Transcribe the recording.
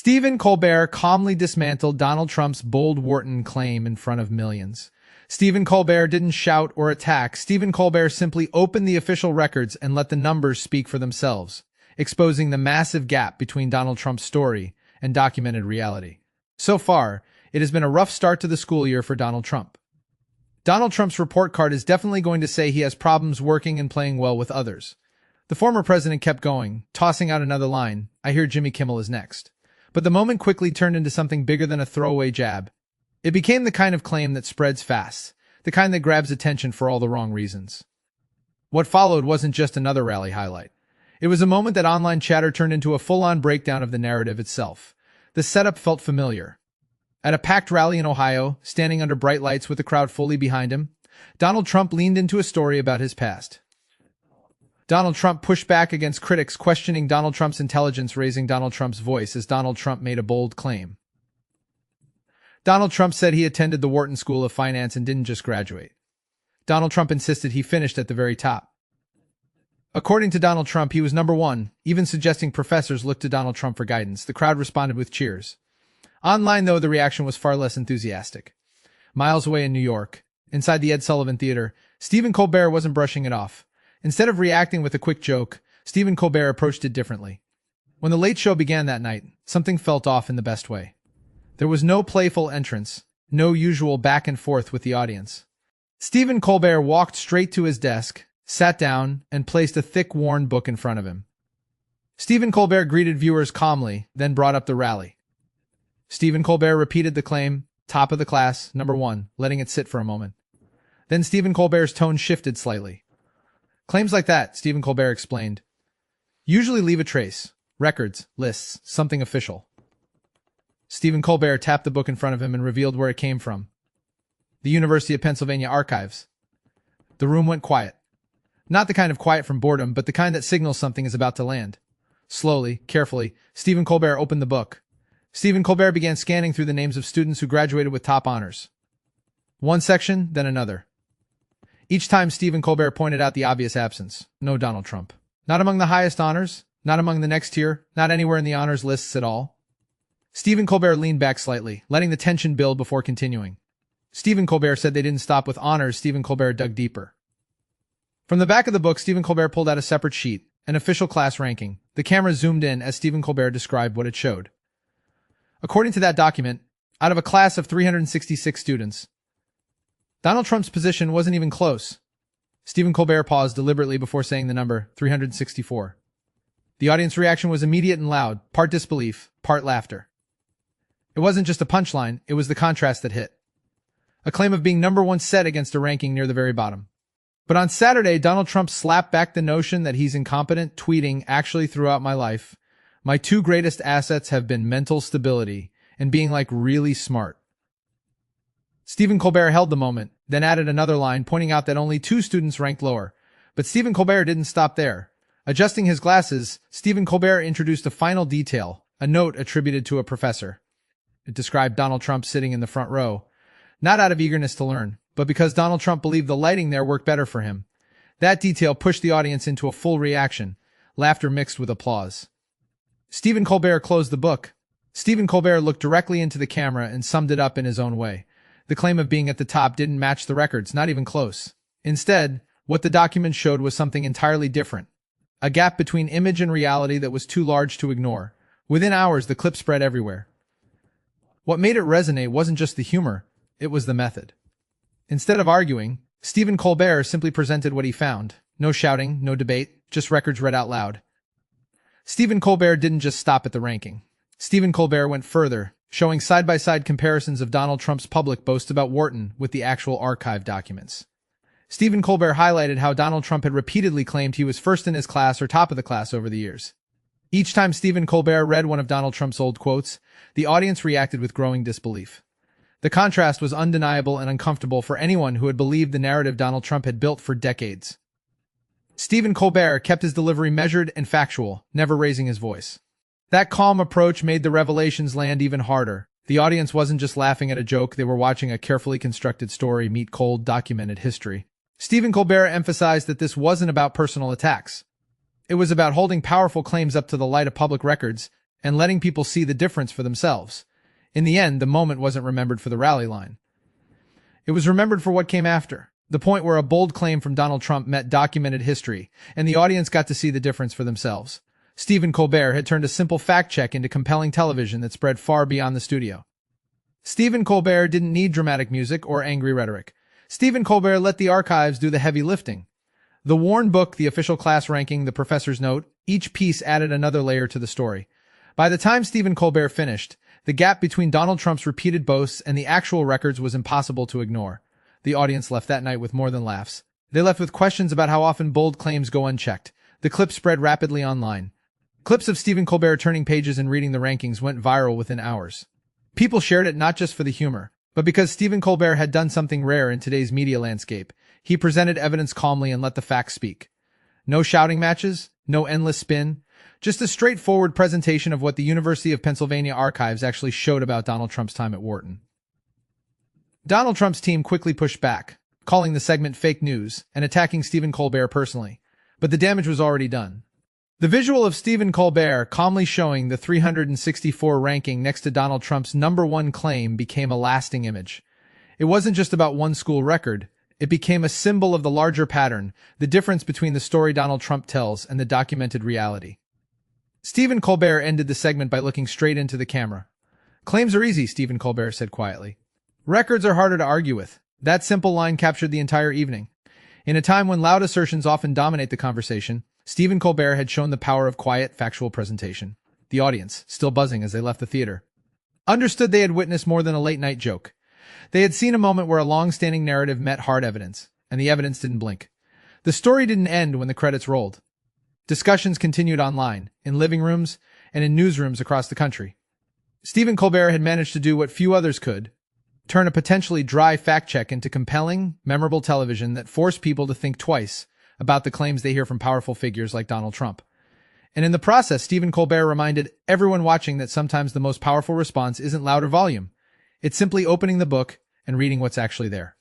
Stephen Colbert calmly dismantled Donald Trump's bold Wharton claim in front of millions. Stephen Colbert didn't shout or attack. Stephen Colbert simply opened the official records and let the numbers speak for themselves, exposing the massive gap between Donald Trump's story and documented reality. So far, it has been a rough start to the school year for Donald Trump. Donald Trump's report card is definitely going to say he has problems working and playing well with others. The former president kept going, tossing out another line, "I hear Jimmy Kimmel is next." But the moment quickly turned into something bigger than a throwaway jab. It became the kind of claim that spreads fast, the kind that grabs attention for all the wrong reasons. What followed wasn't just another rally highlight. It was a moment that online chatter turned into a full-on breakdown of the narrative itself. The setup felt familiar. At a packed rally in Ohio, standing under bright lights with the crowd fully behind him, Donald Trump leaned into a story about his past. Donald Trump pushed back against critics questioning Donald Trump's intelligence, raising Donald Trump's voice as Donald Trump made a bold claim. Donald Trump said he attended the Wharton School of Finance and didn't just graduate. Donald Trump insisted he finished at the very top. According to Donald Trump, he was number one, even suggesting professors look to Donald Trump for guidance. The crowd responded with cheers. Online, though, the reaction was far less enthusiastic. Miles away in New York, inside the Ed Sullivan Theater, Stephen Colbert wasn't brushing it off. Instead of reacting with a quick joke, Stephen Colbert approached it differently. When the late show began that night, something felt off in the best way. There was no playful entrance, no usual back and forth with the audience. Stephen Colbert walked straight to his desk, sat down, and placed a thick, worn book in front of him. Stephen Colbert greeted viewers calmly, then brought up the rally. Stephen Colbert repeated the claim, "Top of the class, number one," letting it sit for a moment. Then Stephen Colbert's tone shifted slightly. "Claims like that," Stephen Colbert explained, "usually leave a trace. Records, lists, something official." Stephen Colbert tapped the book in front of him and revealed where it came from. The University of Pennsylvania archives. The room went quiet. Not the kind of quiet from boredom, but the kind that signals something is about to land. Slowly, carefully, Stephen Colbert opened the book. Stephen Colbert began scanning through the names of students who graduated with top honors. One section, then another. Each time Stephen Colbert pointed out the obvious absence. No Donald Trump. Not among the highest honors, not among the next tier, not anywhere in the honors lists at all. Stephen Colbert leaned back slightly, letting the tension build before continuing. Stephen Colbert said they didn't stop with honors. Stephen Colbert dug deeper. From the back of the book, Stephen Colbert pulled out a separate sheet, an official class ranking. The camera zoomed in as Stephen Colbert described what it showed. According to that document, out of a class of 366 students, Donald Trump's position wasn't even close. Stephen Colbert paused deliberately before saying the number, 364. The audience reaction was immediate and loud, part disbelief, part laughter. It wasn't just a punchline, it was the contrast that hit. A claim of being number one set against a ranking near the very bottom. But on Saturday, Donald Trump slapped back the notion that he's incompetent, tweeting, "Actually, throughout my life, my two greatest assets have been mental stability and being like really smart." Stephen Colbert held the moment, then added another line pointing out that only two students ranked lower. But Stephen Colbert didn't stop there. Adjusting his glasses, Stephen Colbert introduced a final detail, a note attributed to a professor. It described Donald Trump sitting in the front row, not out of eagerness to learn, but because Donald Trump believed the lighting there worked better for him. That detail pushed the audience into a full reaction, laughter mixed with applause. Stephen Colbert closed the book. Stephen Colbert looked directly into the camera and summed it up in his own way. The claim of being at the top didn't match the records, not even close. Instead, what the document showed was something entirely different. A gap between image and reality that was too large to ignore. Within hours, the clip spread everywhere. What made it resonate wasn't just the humor, it was the method. Instead of arguing, Stephen Colbert simply presented what he found. No shouting, no debate, just records read out loud. Stephen Colbert didn't just stop at the ranking. Stephen Colbert went further, showing side-by-side comparisons of Donald Trump's public boasts about Wharton with the actual archive documents. Stephen Colbert highlighted how Donald Trump had repeatedly claimed he was first in his class or top of the class over the years. Each time Stephen Colbert read one of Donald Trump's old quotes, the audience reacted with growing disbelief. The contrast was undeniable and uncomfortable for anyone who had believed the narrative Donald Trump had built for decades. Stephen Colbert kept his delivery measured and factual, never raising his voice. That calm approach made the revelations land even harder. The audience wasn't just laughing at a joke, they were watching a carefully constructed story meet cold, documented history. Stephen Colbert emphasized that this wasn't about personal attacks. It was about holding powerful claims up to the light of public records and letting people see the difference for themselves. In the end, the moment wasn't remembered for the rally line. It was remembered for what came after, the point where a bold claim from Donald Trump met documented history, and the audience got to see the difference for themselves. Stephen Colbert had turned a simple fact-check into compelling television that spread far beyond the studio. Stephen Colbert didn't need dramatic music or angry rhetoric. Stephen Colbert let the archives do the heavy lifting. The worn book, the official class ranking, the professor's note, each piece added another layer to the story. By the time Stephen Colbert finished, the gap between Donald Trump's repeated boasts and the actual records was impossible to ignore. The audience left that night with more than laughs. They left with questions about how often bold claims go unchecked. The clip spread rapidly online. Clips of Stephen Colbert turning pages and reading the rankings went viral within hours. People shared it not just for the humor, but because Stephen Colbert had done something rare in today's media landscape. He presented evidence calmly and let the facts speak. No shouting matches, no endless spin, just a straightforward presentation of what the University of Pennsylvania archives actually showed about Donald Trump's time at Wharton. Donald Trump's team quickly pushed back, calling the segment fake news and attacking Stephen Colbert personally, but the damage was already done. The visual of Stephen Colbert calmly showing the 364 ranking next to Donald Trump's #1 claim became a lasting image. It wasn't just about one school record. It became a symbol of the larger pattern, the difference between the story Donald Trump tells and the documented reality. Stephen Colbert ended the segment by looking straight into the camera. "Claims are easy," Stephen Colbert said quietly. "Records are harder to argue with." That simple line captured the entire evening. In a time when loud assertions often dominate the conversation, Stephen Colbert had shown the power of quiet, factual presentation. The audience, still buzzing as they left the theater, understood they had witnessed more than a late-night joke. They had seen a moment where a long-standing narrative met hard evidence, and the evidence didn't blink. The story didn't end when the credits rolled. Discussions continued online, in living rooms, and in newsrooms across the country. Stephen Colbert had managed to do what few others could: turn a potentially dry fact-check into compelling, memorable television that forced people to think twice about the claims they hear from powerful figures like Donald Trump. And in the process, Stephen Colbert reminded everyone watching that sometimes the most powerful response isn't louder volume. It's simply opening the book and reading what's actually there.